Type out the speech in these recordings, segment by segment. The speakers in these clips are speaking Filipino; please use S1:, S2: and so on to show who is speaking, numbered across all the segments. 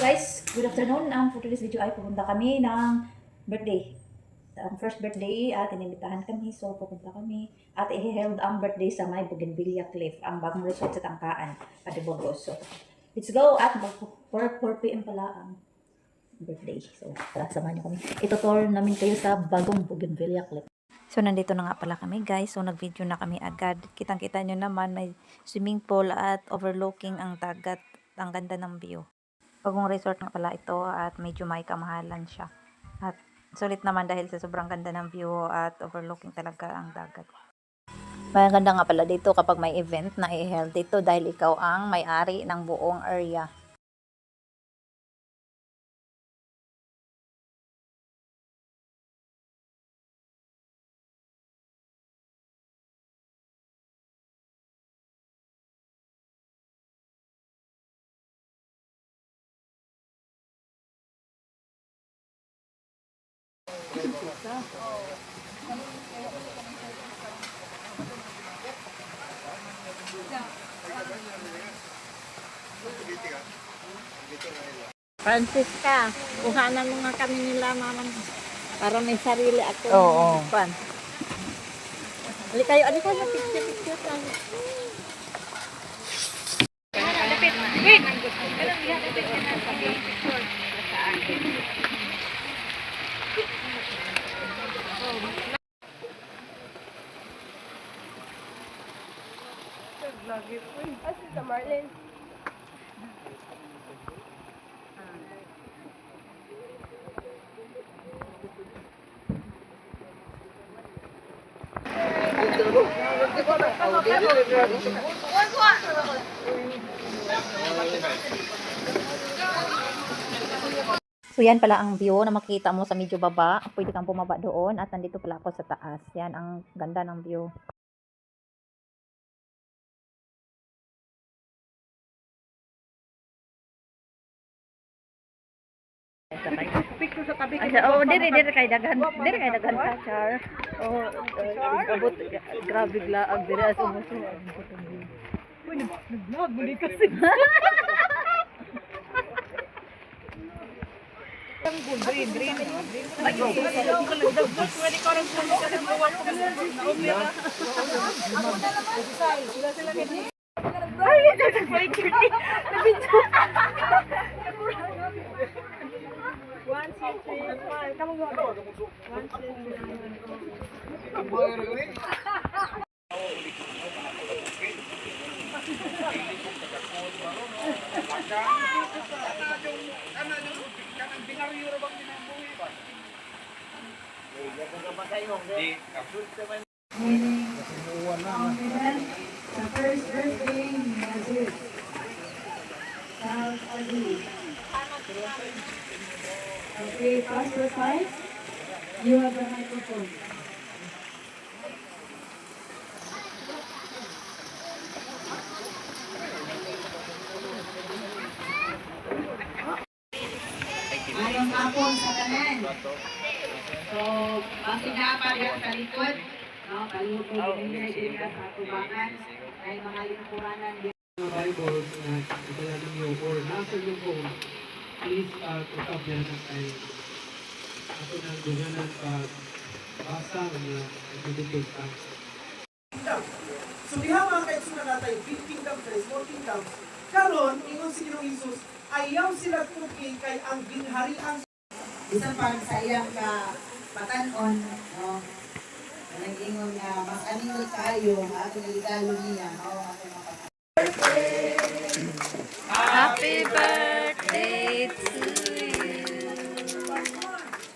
S1: guys, good afternoon. For today's video ay pupunta kami ng birthday. Ang first birthday at inimbitahan kami. So pupunta kami at i-held ang birthday sa may Bougainvillea Cliff, ang bagong resort sa Tangkaan, Patiburgos. So let's go at 4 PM pala ang birthday. So tara, samahan niyo kami. Ito-tour namin kayo sa bagong Bougainvillea Cliff. So nandito na nga pala kami guys. So nag-video na kami agad. Kitang-kita nyo naman may swimming pool at overlooking ang dagat. Ang ganda ng view. Bagong resort nga pala ito at medyo may kamahalan siya. At sulit naman dahil sa sobrang ganda ng view at overlooking talaga ang dagat. Maganda nga pala dito kapag may event na i-held dito dahil ikaw ang may-ari ng buong area.
S2: Francisca, kuhanan mo nga kami nila mama para may sarili ako.
S1: Oo.
S2: Pan. Ali kayo na picture lang. Lapit. Wait. Lapit na sa picture sa akin. Lagi po. Asi sa Marlene.
S1: So yan pala ang view na makita mo sa medyo baba. Pwede kang bumaba doon at nandito pala ako sa taas. Yan ang ganda ng view.
S2: Picture sa tabi.
S1: Diri kay daghan ka, Char.
S2: Abot grabe glaag diri as umuso. Uy, nag-vlog mo di kasi. Ang green. Ay, ko lang daw. Pwede ko rin sa mga na Ay, ito picture ni. One, two, three, four. Kamu go. 1, 2, 3.
S3: The first birthday Nazir. Child Adi. Okay, Pastor 5, you have the microphone. Mayroon hapon sa kanan. So, pasinapan yan sa likod. No, kalupod din sa tubangan. Ay mga lingkuranan din.
S4: Bibles na itala ninyo or nasa yung phone, please tutap yan sa tayo. Ako nang duganan basa na nagtutupod ka.
S5: So diha mga kaigsunan natin, big kingdom sa small kingdom. Karon, ingon si Ginoong Hesus, ayaw sila tuki kay ang ginharian.
S3: Bisan pa sa iyang patanon, no? Nag-ingon nga, mas aningot kayo, ating iligalo niya, no?
S1: Happy birthday to you.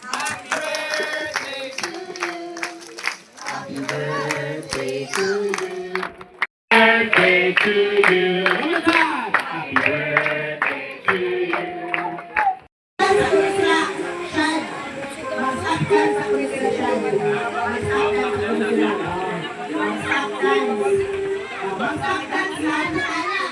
S3: Happy birthday to you. Happy birthday to you.
S4: Birthday to you! Happy birthday to you!
S3: Masaktan sa kulisasyan. Masaktan sa anak-anak.